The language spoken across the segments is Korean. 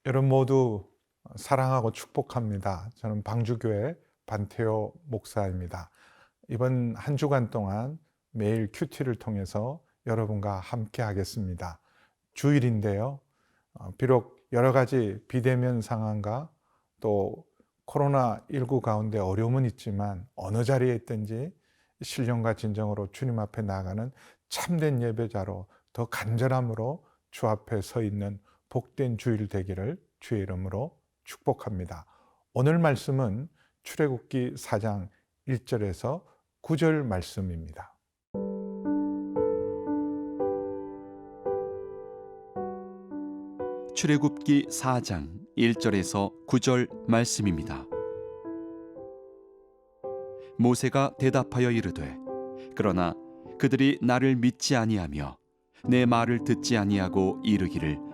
여러분 모두 사랑하고 축복합니다. 저는 방주교회 반태호 목사입니다. 이번 한 주간 동안 매일 큐티를 통해서 여러분과 함께 하겠습니다. 주일인데요. 비록 여러 가지 비대면 상황과 또 코로나19 가운데 어려움은 있지만 어느 자리에 있든지 신령과 진정으로 주님 앞에 나아가는 참된 예배자로 더 간절함으로 주 앞에 서 있는 복된 주일 되기를 주의 이름으로 축복합니다. 오늘 말씀은 출애굽기 4장 1절에서 9절 말씀입니다. 출애굽기 4장 1절에서 9절 말씀입니다. 모세가 대답하여 이르되 그러나 그들이 나를 믿지 아니하며 내 말을 듣지 아니하고 이르기를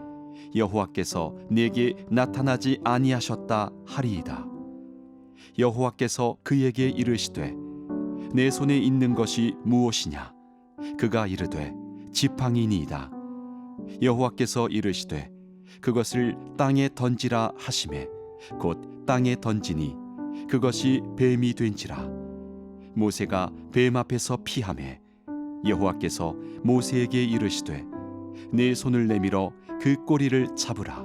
여호와께서 내게 나타나지 아니하셨다 하리이다. 여호와께서 그에게 이르시되 내 손에 있는 것이 무엇이냐? 그가 이르되 지팡이니이다. 여호와께서 이르시되 그것을 땅에 던지라 하시매 곧 땅에 던지니 그것이 뱀이 된지라. 모세가 뱀 앞에서 피하매 여호와께서 모세에게 이르시되 내 손을 내밀어 그 꼬리를 잡으라.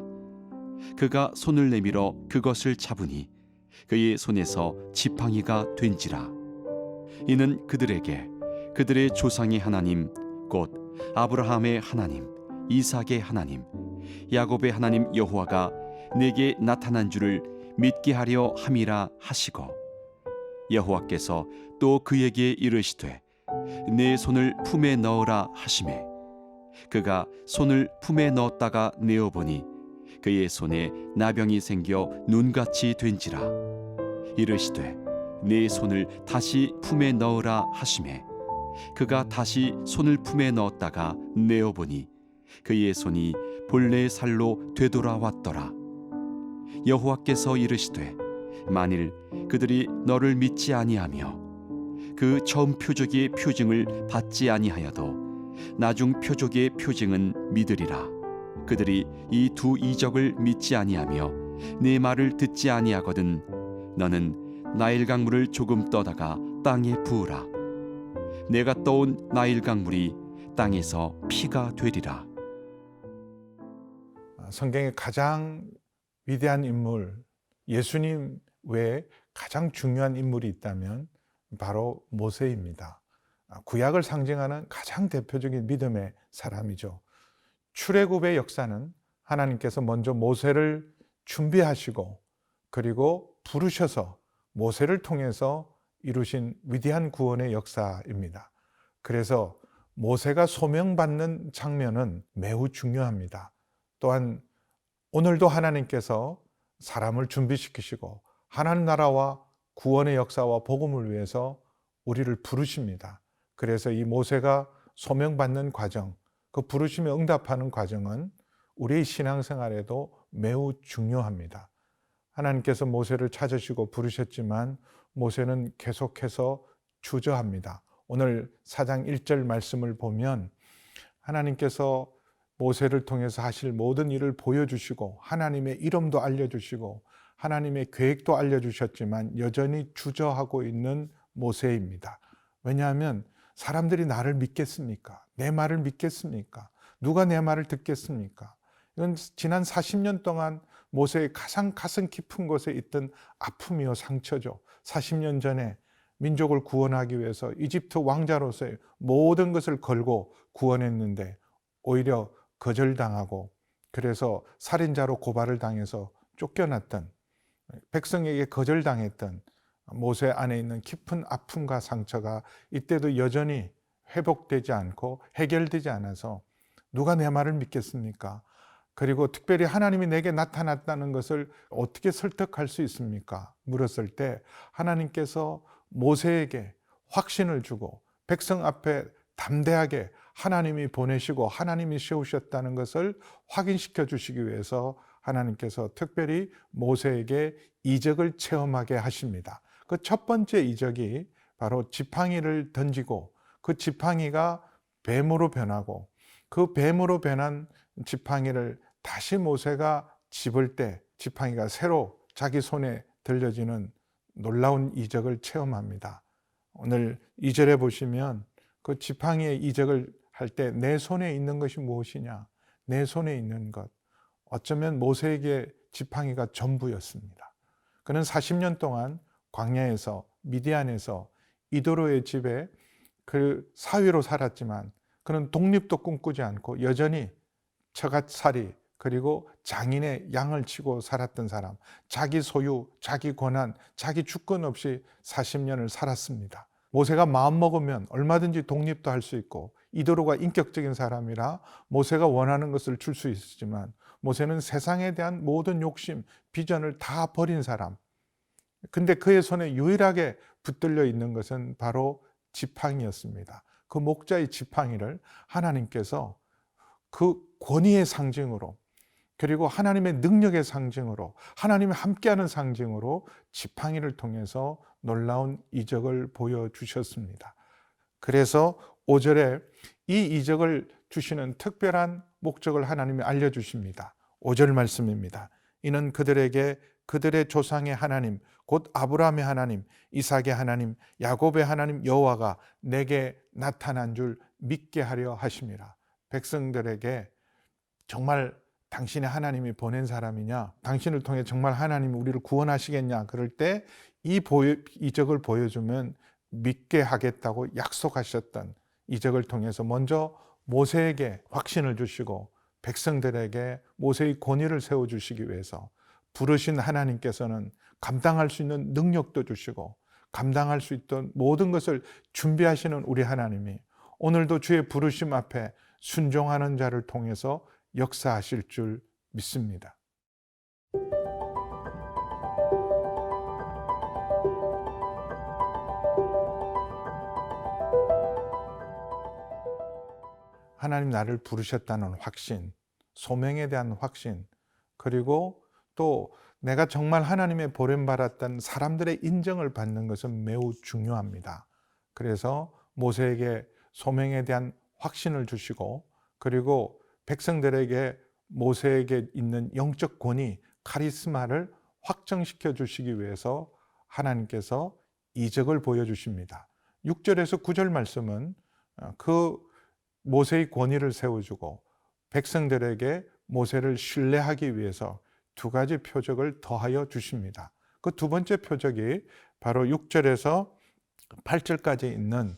그가 손을 내밀어 그것을 잡으니 그의 손에서 지팡이가 된지라. 이는 그들에게 그들의 조상의 하나님 곧 아브라함의 하나님 이삭의 하나님 야곱의 하나님 여호와가 내게 나타난 줄을 믿게 하려 함이라 하시고, 여호와께서 또 그에게 이르시되 내 손을 품에 넣으라 하시매 그가 손을 품에 넣었다가 내어보니 그의 손에 나병이 생겨 눈같이 된지라. 이르시되 내 손을 다시 품에 넣으라 하시매 그가 다시 손을 품에 넣었다가 내어보니 그의 손이 본래 살로 되돌아왔더라. 여호와께서 이르시되 만일 그들이 너를 믿지 아니하며 그 처음 표적의 표징을 받지 아니하여도 나중 표적의 표징은 믿으리라. 그들이 이 두 이적을 믿지 아니하며 네 말을 듣지 아니하거든 너는 나일 강물을 조금 떠다가 땅에 부으라. 내가 떠온 나일 강물이 땅에서 피가 되리라. 성경의 가장 위대한 인물, 예수님 외에 가장 중요한 인물이 있다면 바로 모세입니다. 구약을 상징하는 가장 대표적인 믿음의 사람이죠. 출애굽의 역사는 하나님께서 먼저 모세를 준비하시고 그리고 부르셔서 모세를 통해서 이루신 위대한 구원의 역사입니다. 그래서 모세가 소명받는 장면은 매우 중요합니다. 또한 오늘도 하나님께서 사람을 준비시키시고 하나님 나라와 구원의 역사와 복음을 위해서 우리를 부르십니다. 그래서 이 모세가 소명받는 과정, 그 부르심에 응답하는 과정은 우리의 신앙생활에도 매우 중요합니다. 하나님께서 모세를 찾으시고 부르셨지만 모세는 계속해서 주저합니다. 오늘 4장 1절 말씀을 보면 하나님께서 모세를 통해서 하실 모든 일을 보여주시고 하나님의 이름도 알려주시고 하나님의 계획도 알려주셨지만 여전히 주저하고 있는 모세입니다. 왜냐하면 사람들이 나를 믿겠습니까? 내 말을 믿겠습니까? 누가 내 말을 듣겠습니까? 이건 지난 40년 동안 모세의 가장 가슴 깊은 곳에 있던 아픔이요 상처죠. 40년 전에 민족을 구원하기 위해서 이집트 왕자로서의 모든 것을 걸고 구원했는데 오히려 거절당하고 그래서 살인자로 고발을 당해서 쫓겨났던, 백성에게 거절당했던 모세 안에 있는 깊은 아픔과 상처가 이때도 여전히 회복되지 않고 해결되지 않아서 누가 내 말을 믿겠습니까? 그리고 특별히 하나님이 내게 나타났다는 것을 어떻게 설득할 수 있습니까? 물었을 때 하나님께서 모세에게 확신을 주고 백성 앞에 담대하게 하나님이 보내시고 하나님이 세우셨다는 것을 확인시켜 주시기 위해서 하나님께서 특별히 모세에게 이적을 체험하게 하십니다. 그 첫 번째 이적이 바로 지팡이를 던지고 그 지팡이가 뱀으로 변하고 그 뱀으로 변한 지팡이를 다시 모세가 집을 때 지팡이가 새로 자기 손에 들려지는 놀라운 이적을 체험합니다. 오늘 2절에 보시면 그 지팡이의 이적을 할 때 내 손에 있는 것이 무엇이냐? 내 손에 있는 것. 어쩌면 모세에게 지팡이가 전부였습니다. 그는 40년 동안 광야에서 미디안에서 이도로의 집에 그 사위로 살았지만 그는 독립도 꿈꾸지 않고 여전히 처갓살이 그리고 장인의 양을 치고 살았던 사람, 자기 소유, 자기 권한, 자기 주권 없이 40년을 살았습니다. 모세가 마음먹으면 얼마든지 독립도 할 수 있고 이도로가 인격적인 사람이라 모세가 원하는 것을 줄 수 있었지만 모세는 세상에 대한 모든 욕심, 비전을 다 버린 사람. 근데 그의 손에 유일하게 붙들려 있는 것은 바로 지팡이였습니다. 그 목자의 지팡이를 하나님께서 그 권위의 상징으로 그리고 하나님의 능력의 상징으로 하나님이 함께하는 상징으로 지팡이를 통해서 놀라운 이적을 보여주셨습니다. 그래서 5절에 이 이적을 주시는 특별한 목적을 하나님이 알려주십니다. 5절 말씀입니다. 이는 그들에게 그들의 조상의 하나님 곧 아브라함의 하나님, 이삭의 하나님, 야곱의 하나님 여호와가 내게 나타난 줄 믿게 하려 하심이라. 백성들에게 정말 당신의 하나님이 보낸 사람이냐? 당신을 통해 정말 하나님이 우리를 구원하시겠냐? 그럴 때 이 이적을 보여주면 믿게 하겠다고 약속하셨던 이적을 통해서 먼저 모세에게 확신을 주시고 백성들에게 모세의 권위를 세워주시기 위해서 부르신 하나님께서는 감당할 수 있는 능력도 주시고 감당할 수 있던 모든 것을 준비하시는 우리 하나님이 오늘도 주의 부르심 앞에 순종하는 자를 통해서 역사하실 줄 믿습니다. 하나님 나를 부르셨다는 확신, 소명에 대한 확신, 그리고 또 내가 정말 하나님의 보냄받았던 사람들의 인정을 받는 것은 매우 중요합니다. 그래서 모세에게 소명에 대한 확신을 주시고 그리고 백성들에게 모세에게 있는 영적 권위, 카리스마를 확정시켜 주시기 위해서 하나님께서 이적을 보여주십니다. 6절에서 9절 말씀은 그 모세의 권위를 세워주고 백성들에게 모세를 신뢰하기 위해서 두 가지 표적을 더하여 주십니다. 그 두 번째 표적이 바로 6절에서 8절까지 있는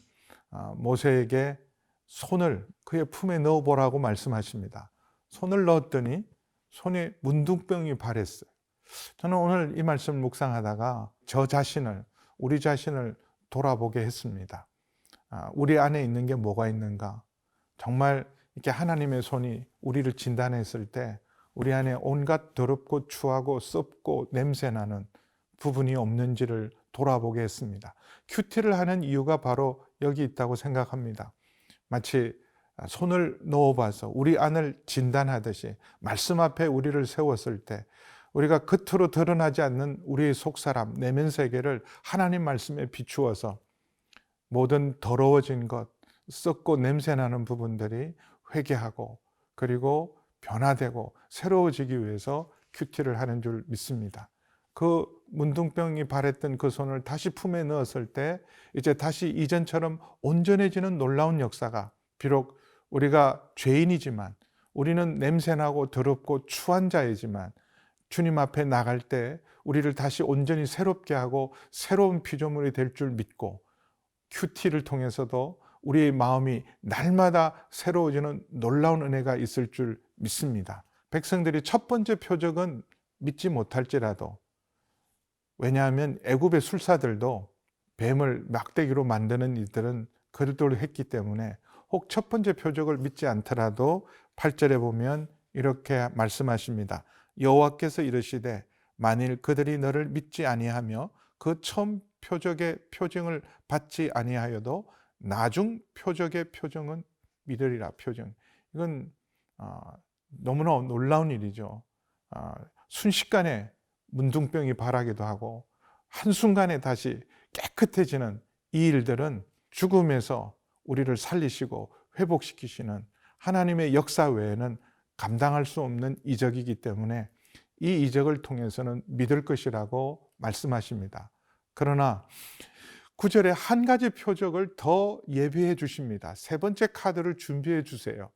모세에게 손을 그의 품에 넣어보라고 말씀하십니다. 손을 넣었더니 손에 문둥병이 발했어요. 저는 오늘 이 말씀을 묵상하다가 저 자신을, 우리 자신을 돌아보게 했습니다. 우리 안에 있는 게 뭐가 있는가? 정말 이렇게 하나님의 손이 우리를 진단했을 때 우리 안에 온갖 더럽고 추하고 썩고 냄새나는 부분이 없는지를 돌아보게 했습니다. 큐티를 하는 이유가 바로 여기 있다고 생각합니다. 마치 손을 넣어봐서 우리 안을 진단하듯이 말씀 앞에 우리를 세웠을 때 우리가 겉으로 드러나지 않는 우리의 속사람, 내면 세계를 하나님 말씀에 비추어서 모든 더러워진 것, 썩고 냄새나는 부분들이 회개하고 그리고 변화되고 새로워지기 위해서 큐티를 하는 줄 믿습니다. 그 문둥병이 발했던 그 손을 다시 품에 넣었을 때 이제 다시 이전처럼 온전해지는 놀라운 역사가 비록 우리가 죄인이지만 우리는 냄새나고 더럽고 추한 자이지만 주님 앞에 나갈 때 우리를 다시 온전히 새롭게 하고 새로운 피조물이 될 줄 믿고 큐티를 통해서도 우리의 마음이 날마다 새로워지는 놀라운 은혜가 있을 줄 믿습니다. 백성들이 첫 번째 표적은 믿지 못할지라도 왜냐하면 애굽의 술사들도 뱀을 막대기로 만드는 일들은 그들도 했기 때문에 혹 첫 번째 표적을 믿지 않더라도 8절에 보면 이렇게 말씀하십니다. 여호와께서 이르시되 만일 그들이 너를 믿지 아니하며 그 처음 표적의 표징을 받지 아니하여도 나중 표적의 표징은 믿으리라. 표징. 이건 너무나 놀라운 일이죠. 순식간에 문둥병이 발하기도 하고 한순간에 다시 깨끗해지는 이 일들은 죽음에서 우리를 살리시고 회복시키시는 하나님의 역사 외에는 감당할 수 없는 이적이기 때문에 이 이적을 통해서는 믿을 것이라고 말씀하십니다. 그러나 9절에 한 가지 표적을 더 예비해 주십니다. 세 번째 카드를 준비해 주세요.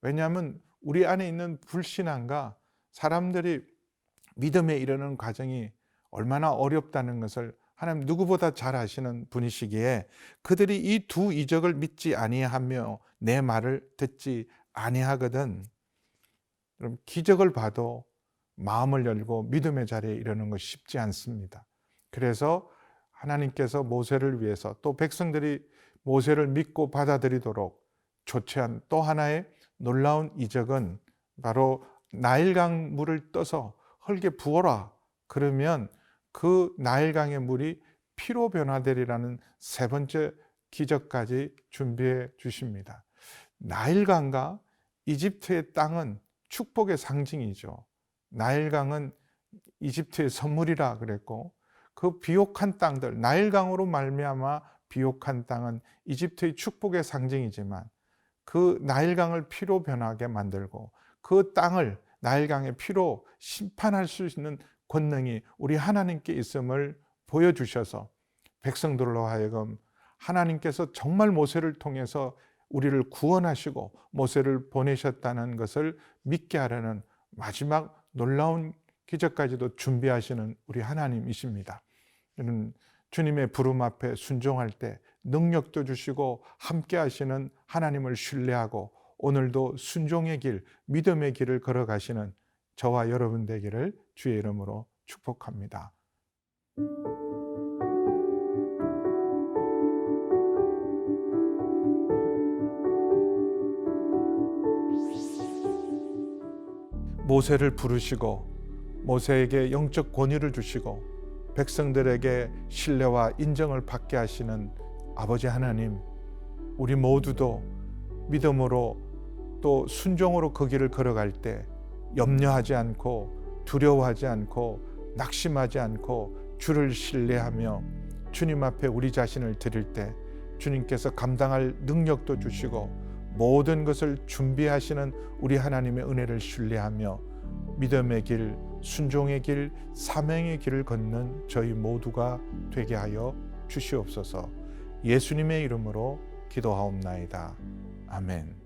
왜냐하면 우리 안에 있는 불신앙과 사람들이 믿음에 이르는 과정이 얼마나 어렵다는 것을 하나님 누구보다 잘 아시는 분이시기에 그들이 이 두 이적을 믿지 아니하며 내 말을 듣지 아니하거든. 그럼 기적을 봐도 마음을 열고 믿음의 자리에 이르는 것이 쉽지 않습니다. 그래서 하나님께서 모세를 위해서 또 백성들이 모세를 믿고 받아들이도록 조치한 또 하나의 놀라운 이적은 바로 나일강 물을 떠서 흙에 부어라. 그러면 그 나일강의 물이 피로 변화되리라는 세 번째 기적까지 준비해 주십니다. 나일강과 이집트의 땅은 축복의 상징이죠. 나일강은 이집트의 선물이라 그랬고 그 비옥한 땅들, 나일강으로 말미암아 비옥한 땅은 이집트의 축복의 상징이지만 그 나일강을 피로 변하게 만들고 그 땅을 나일강의 피로 심판할 수 있는 권능이 우리 하나님께 있음을 보여주셔서 백성들로 하여금 하나님께서 정말 모세를 통해서 우리를 구원하시고 모세를 보내셨다는 것을 믿게 하려는 마지막 놀라운 기적까지도 준비하시는 우리 하나님이십니다. 주님의 부름 앞에 순종할 때 능력도 주시고 함께 하시는 하나님을 신뢰하고 오늘도 순종의 길, 믿음의 길을 걸어가시는 저와 여러분 되기를 주의 이름으로 축복합니다. 모세를 부르시고 모세에게 영적 권위를 주시고 백성들에게 신뢰와 인정을 받게 하시는 아버지 하나님, 우리 모두도 믿음으로 또 순종으로 그 길을 걸어갈 때 염려하지 않고 두려워하지 않고 낙심하지 않고 주를 신뢰하며 주님 앞에 우리 자신을 드릴 때 주님께서 감당할 능력도 주시고 모든 것을 준비하시는 우리 하나님의 은혜를 신뢰하며 믿음의 길, 순종의 길, 사명의 길을 걷는 저희 모두가 되게 하여 주시옵소서. 예수님의 이름으로 기도하옵나이다. 아멘.